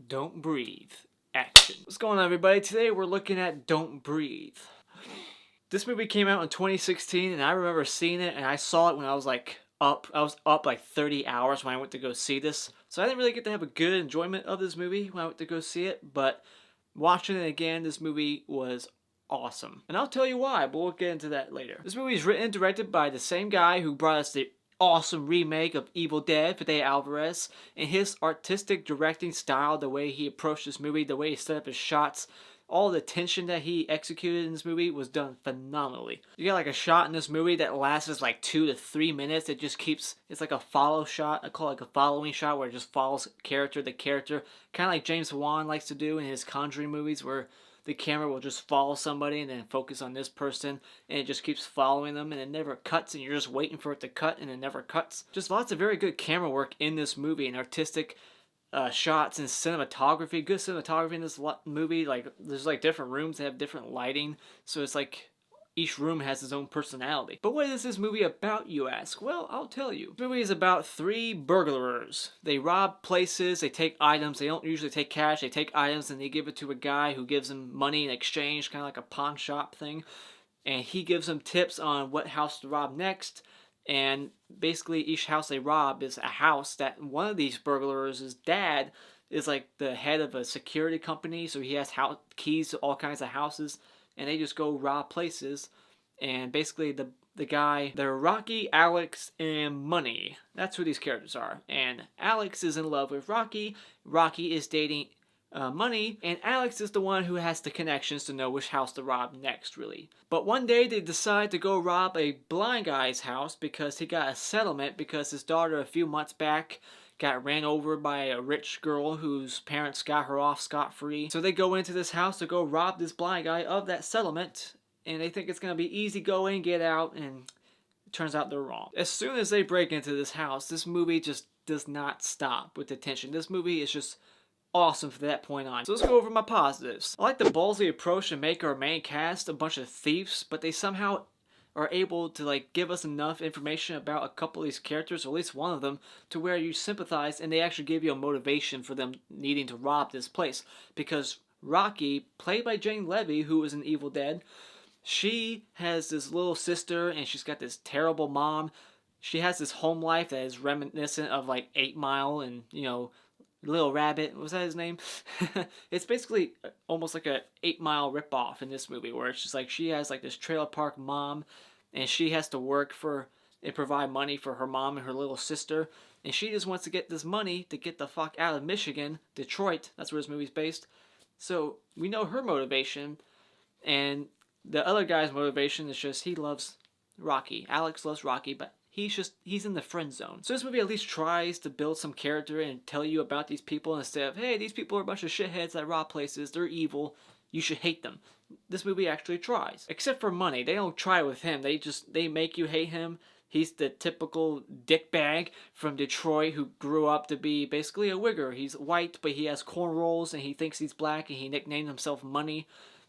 Don't Breathe. Action. What's going on, everybody? Today we're looking at Don't Breathe. This movie came out in 2016, and I remember seeing it, and I saw it when I was up like 30 hours when I went to go see this. So I didn't really get to have a good enjoyment of this movie when I went to go see it, but watching it again, this movie was awesome. And I'll tell you why, but we'll get into that later. This movie is written and directed by the same guy who brought us the awesome remake of Evil Dead, Fede Alvarez, and his artistic directing style, the way he approached this movie, the way he set up his shots, all the tension that he executed in this movie was done phenomenally. You got like a shot in this movie that lasts like 2 to 3 minutes. It just keeps, it's like a follow shot. I call it like a following shot where it just follows character to character. Kind of like James Wan likes to do in his Conjuring movies, where the camera will just follow somebody and then focus on this person, and it just keeps following them, and it never cuts, and you're just waiting for it to cut, and it never cuts. Just lots of very good camera work in this movie, and artistic shots and cinematography. Good cinematography in this movie. Like, there's like different rooms that have different lighting, so it's like each room has its own personality. But what is this movie about, you ask? Well, I'll tell you. This movie is about 3 burglars. They rob places, they take items. They don't usually take cash, they take items and they give it to a guy who gives them money in exchange, kind of like a pawn shop thing. And he gives them tips on what house to rob next. And basically each house they rob is a house that one of these burglars' dad is like the head of a security company, so he has keys to all kinds of houses. And they just go rob places, and basically the guy, they're Rocky, Alex, and Money. That's who these characters are. And Alex is in love with Rocky. Rocky is dating Money, and Alex is the one who has the connections to know which house to rob next, really. But one day they decide to go rob a blind guy's house because he got a settlement because his daughter a few months back got ran over by a rich girl whose parents got her off scot-free. So they go into this house to go rob this blind guy of that settlement, and they think it's going to be easy go in, get out, and it turns out they're wrong. As soon as they break into this house, this movie just does not stop with the tension. This movie is just awesome from that point on. So let's go over my positives. I like the ballsy approach to make our main cast a bunch of thieves, but they somehow are able to like give us enough information about a couple of these characters, or at least one of them, to where you sympathize, and they actually give you a motivation for them needing to rob this place. Because Rocky, played by Jane Levy, who was in Evil Dead, she has this little sister, and she's got this terrible mom. She has this home life that is reminiscent of like 8 Mile and, you know, Little Rabbit, was that his name? It's basically almost like a 8 Mile ripoff in this movie, where it's just like she has like this trailer park mom, and she has to work for and provide money for her mom and her little sister, and she just wants to get this money to get the fuck out of Michigan, Detroit. That's where this movie's based. So we know her motivation, and the other guy's motivation is just he loves Rocky. Alex loves Rocky, but he's in the friend zone. So this movie at least tries to build some character and tell you about these people instead of, hey, these people are a bunch of shitheads that rob places, they're evil, you should hate them. This movie actually tries. Except for Money. They don't try with him. They make you hate him. He's the typical dickbag from Detroit who grew up to be basically a wigger. He's white, but he has cornrows, and he thinks he's black, and he nicknamed himself Money.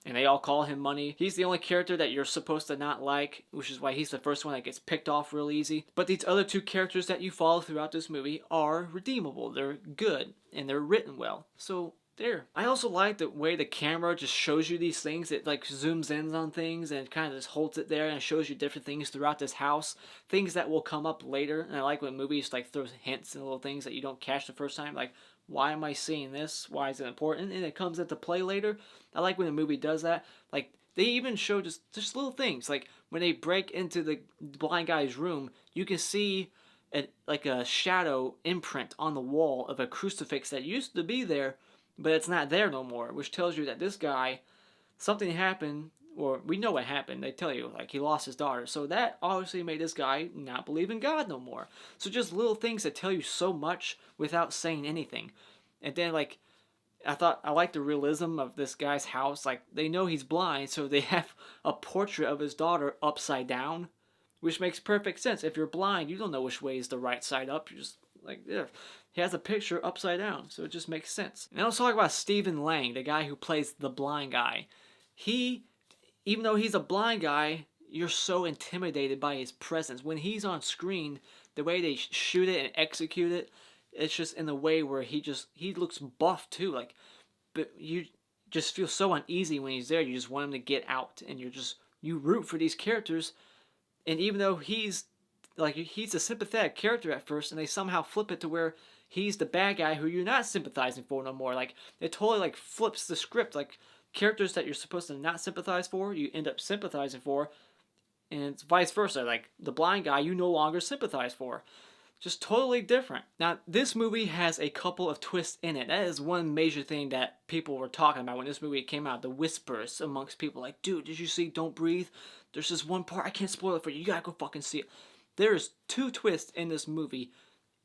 And they all call him Money. He's the only character that you're supposed to not like, which is why he's the first one that gets picked off real easy. But these other 2 characters that you follow throughout this movie are redeemable. They're good, and they're written well. So, there. I also like the way the camera just shows you these things. It like zooms in on things and kind of just holds it there and shows you different things throughout this house. Things that will come up later. And I like when movies like throw hints and little things that you don't catch the first time. Like, why am I seeing this? Why is it important? And it comes into play later. I like when a movie does that. Like, they even show just little things. Like, when they break into the blind guy's room, you can see like a shadow imprint on the wall of a crucifix that used to be there, but it's not there no more, which tells you that this guy, something happened, or we know what happened. They tell you, like, he lost his daughter. So that obviously made this guy not believe in God no more. So just little things that tell you so much without saying anything. And then, like, I like the realism of this guy's house. Like, they know he's blind, so they have a portrait of his daughter upside down, which makes perfect sense. If you're blind, you don't know which way is the right side up. You're just like, yeah. He has a picture upside down, so it just makes sense. And let's talk about Stephen Lang, the guy who plays the blind guy. Even though he's a blind guy, you're so intimidated by his presence. When he's on screen, the way they shoot it and execute it, it's just in the way where he looks buff too. Like, but you just feel so uneasy when he's there. You just want him to get out, and you root for these characters. And even though he's a sympathetic character at first, and they somehow flip it to where he's the bad guy who you're not sympathizing for no more. Like, it totally like flips the script. Like, characters that you're supposed to not sympathize for, you end up sympathizing for, and it's vice versa. Like, the blind guy you no longer sympathize for. Just totally different. Now, this movie has a couple of twists in it. That is one major thing that people were talking about when this movie came out. The whispers amongst people, like, dude, did you see Don't Breathe? There's this one part, I can't spoil it for you. You gotta go fucking see it. There's 2 twists in this movie,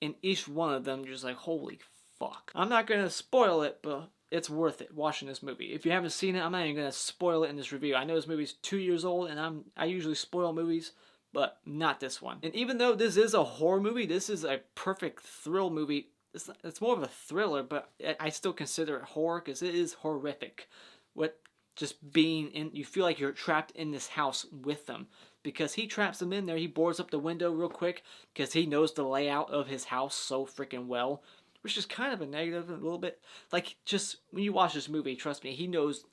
and each one of them, you're just like, holy fuck. I'm not gonna spoil it, but it's worth it watching this movie. If you haven't seen it, I'm not even gonna spoil it in this review. I know this movie's 2 years old, and I usually spoil movies, but not this one. And even though this is a horror movie, this is a perfect thrill movie. It's more of a thriller, but I still consider it horror because it is horrific. Just being in, you feel like you're trapped in this house with them, because he traps them in there. He boards up the window real quick because he knows the layout of his house so freaking well, which is kind of a negative a little bit. Like, just when you watch this movie, trust me, he knows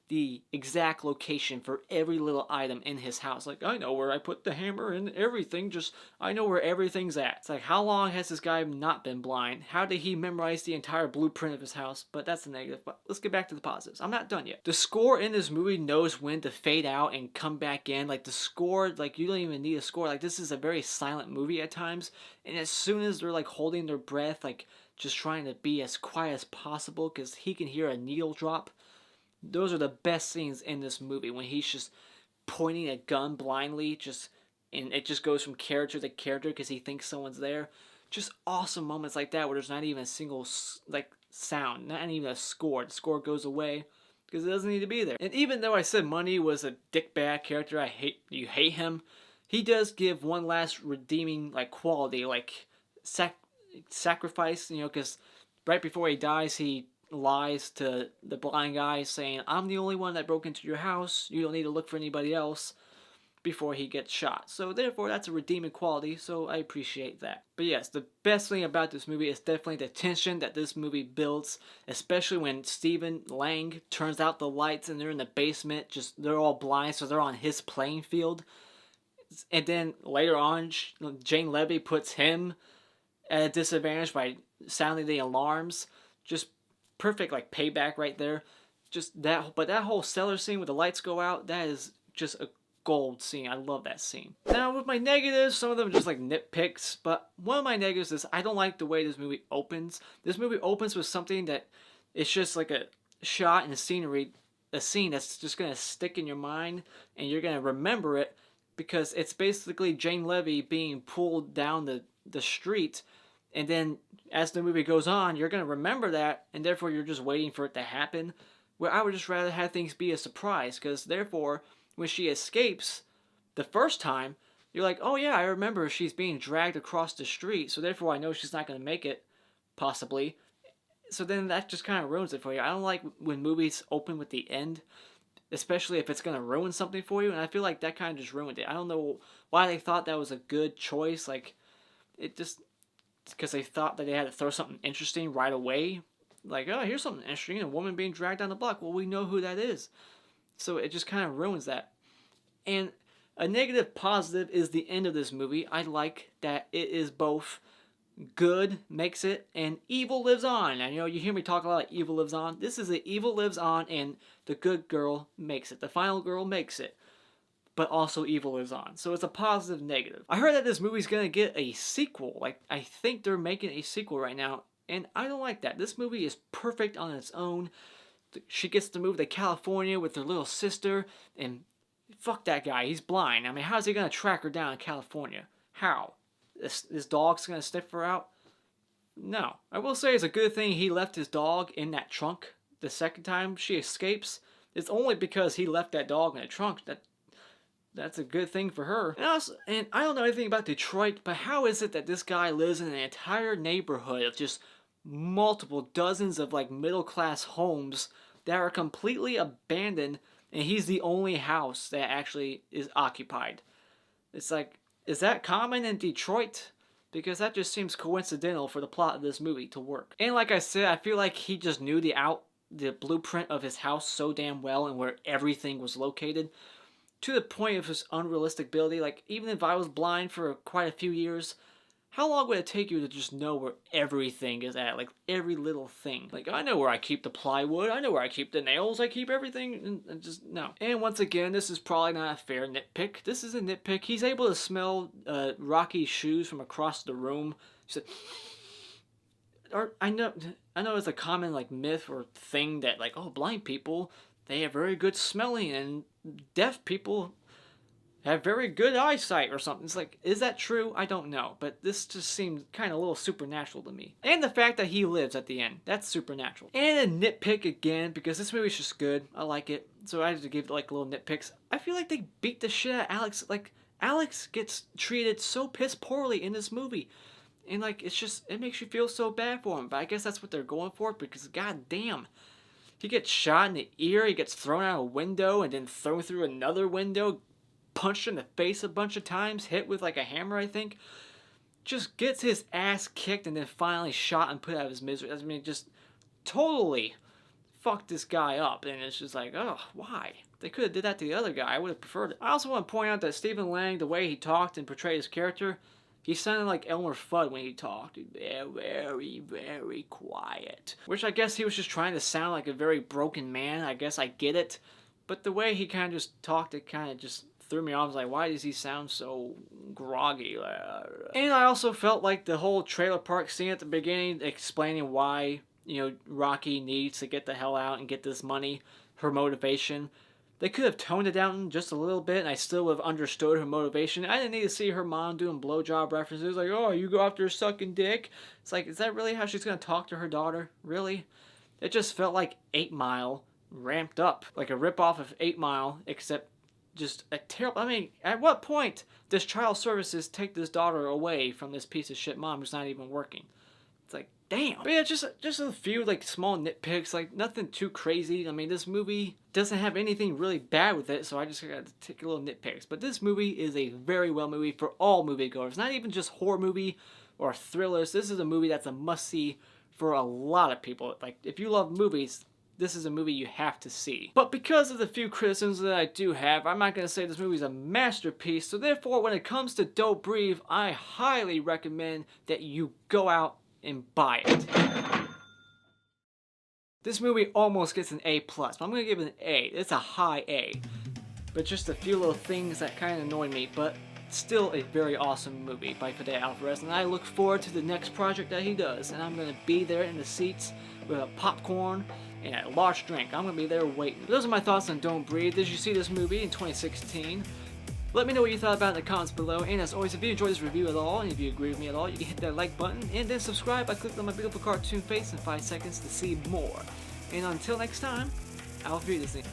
the exact location for every little item in his house. Like, I know where I put the hammer and everything. I know where everything's at. It's like, how long has this guy not been blind? How did he memorize the entire blueprint of his house? But that's the negative. But let's get back to the positives. I'm not done yet. The score in this movie knows when to fade out and come back in. Like, the score, like, you don't even need a score. Like, this is a very silent movie at times. And as soon as they're, like, holding their breath, like, just trying to be as quiet as possible because he can hear a needle drop. Those are the best scenes in this movie, when he's just pointing a gun blindly, and it just goes from character to character because he thinks someone's there. Just awesome moments like that where there's not even a single like sound, not even a score. The score goes away because it doesn't need to be there. And even though I said Money was a dickbag character, you hate him, he does give one last redeeming like quality, like sacrifice, because right before he dies, he lies to the blind guy saying, I'm the only one that broke into your house, you don't need to look for anybody else, before he gets shot. So therefore that's a redeeming quality, so I appreciate that. But yes, the best thing about this movie is definitely the tension that this movie builds, especially when Stephen Lang turns out the lights and they're in the basement, they're all blind, so they're on his playing field. And then later on, Jane Levy puts him at a disadvantage by sounding the alarms. Just perfect like payback right there. But that whole cellar scene with the lights go out, that is just a gold scene. I love that scene. Now with my negatives, some of them are just like nitpicks, but one of my negatives is I don't like the way this movie opens. This movie opens with something that it's just like a shot and a scenery, a scene that's just gonna stick in your mind and you're gonna remember it because it's basically Jane Levy being pulled down the street. And then, as the movie goes on, you're going to remember that, and therefore you're just waiting for it to happen. Where I would just rather have things be a surprise, because therefore, when she escapes the first time, you're like, oh yeah, I remember she's being dragged across the street, so therefore I know she's not going to make it, possibly. So then that just kind of ruins it for you. I don't like when movies open with the end, especially if it's going to ruin something for you, and I feel like that kind of just ruined it. I don't know why they thought that was a good choice. Like, it just... because they thought that they had to throw something interesting right away. Like, oh, here's something interesting, a woman being dragged down the block. Well, we know who that is. So it just kind of ruins that. And a negative positive is the end of this movie. I like that it is both good makes it and evil lives on. And you hear me talk a lot like evil lives on. This is the evil lives on and the good girl makes it. The final girl makes it. But also evil lives on. So it's a positive negative. I heard that this movie's gonna get a sequel. Like, I think they're making a sequel right now, and I don't like that. This movie is perfect on its own. She gets to move to California with her little sister, and fuck that guy, he's blind. I mean, how's he gonna track her down in California? How? This dog's gonna sniff her out? No. I will say it's a good thing he left his dog in that trunk the second time she escapes. It's only because he left that dog in the trunk that's a good thing for her. And I don't know anything about Detroit, but how is it that this guy lives in an entire neighborhood of just multiple dozens of like middle class homes that are completely abandoned, and he's the only house that actually is occupied? It's like, is that common in Detroit? because that just seems coincidental for the plot of this movie to work. And like I said, I feel like he just knew the blueprint of his house so damn well and where everything was located to the point of his unrealistic ability. Like, even if I was blind for quite a few years, how long would it take you to just know where everything is at? Like, every little thing. Like, I know where I keep the plywood, I know where I keep the nails, I keep everything, and just, no. And once again, this is probably not a fair nitpick. This is a nitpick. He's able to smell Rocky's shoes from across the room. I know it's a common, like, myth or thing that, like, oh, blind people, they have very good smelling, and deaf people have very good eyesight or something. It's like, is that true? I don't know, but this just seems kind of a little supernatural to me. And the fact that he lives at the end, that's supernatural. And a nitpick again, because this movie's just good. I like it, so I had to give it like little nitpicks. I feel like they beat the shit out of Alex. Like, Alex gets treated so piss poorly in this movie. And like, it makes you feel so bad for him. But I guess that's what they're going for, because goddamn. He gets shot in the ear, he gets thrown out a window, and then thrown through another window, punched in the face a bunch of times, hit with like a hammer, I think. Just gets his ass kicked and then finally shot and put out of his misery. I mean, just totally fucked this guy up. And it's just like, oh, why? They could have did that to the other guy. I would have preferred it. I also want to point out that Stephen Lang, the way he talked and portrayed his character, he sounded like Elmer Fudd when he talked. Very, very quiet. Which I guess he was just trying to sound like a very broken man. I guess I get it. But the way he kind of just talked, it kind of just threw me off. I was like, why does he sound so groggy? And I also felt like the whole trailer park scene at the beginning, explaining why, you know, Rocky needs to get the hell out and get this money, her motivation. They could have toned it down just a little bit, and I still would have understood her motivation. I didn't need to see her mom doing blowjob references, like, oh, you go after sucking dick. It's like, is that really how she's going to talk to her daughter? Really? It just felt like 8 Mile ramped up. Like a ripoff of 8 Mile, except just a terrible... I mean, at what point does child services take this daughter away from this piece of shit mom who's not even working? It's like, damn. But yeah, just a few like small nitpicks, like nothing too crazy. I mean, this movie doesn't have anything really bad with it, so I just got to take a little nitpicks. But this movie is a very well movie for all moviegoers. Not even just horror movie or thrillers. This is a movie that's a must-see for a lot of people. Like, if you love movies, this is a movie you have to see. But because of the few criticisms that I do have, I'm not going to say this movie is a masterpiece. So therefore, when it comes to Don't Breathe, I highly recommend that you go out and buy it. This movie almost gets an A+, but I'm going to give it an A. It's a high A. But just a few little things that kind of annoy me, but still a very awesome movie by Fede Alvarez, and I look forward to the next project that he does, and I'm going to be there in the seats with a popcorn and a large drink. I'm going to be there waiting. Those are my thoughts on Don't Breathe. Did you see this movie in 2016? Let me know what you thought about it in the comments below, and as always, if you enjoyed this review at all, and if you agree with me at all, you can hit that like button, and then subscribe by clicking on my beautiful cartoon face in 5 seconds to see more. And until next time, auf Wiedersehen.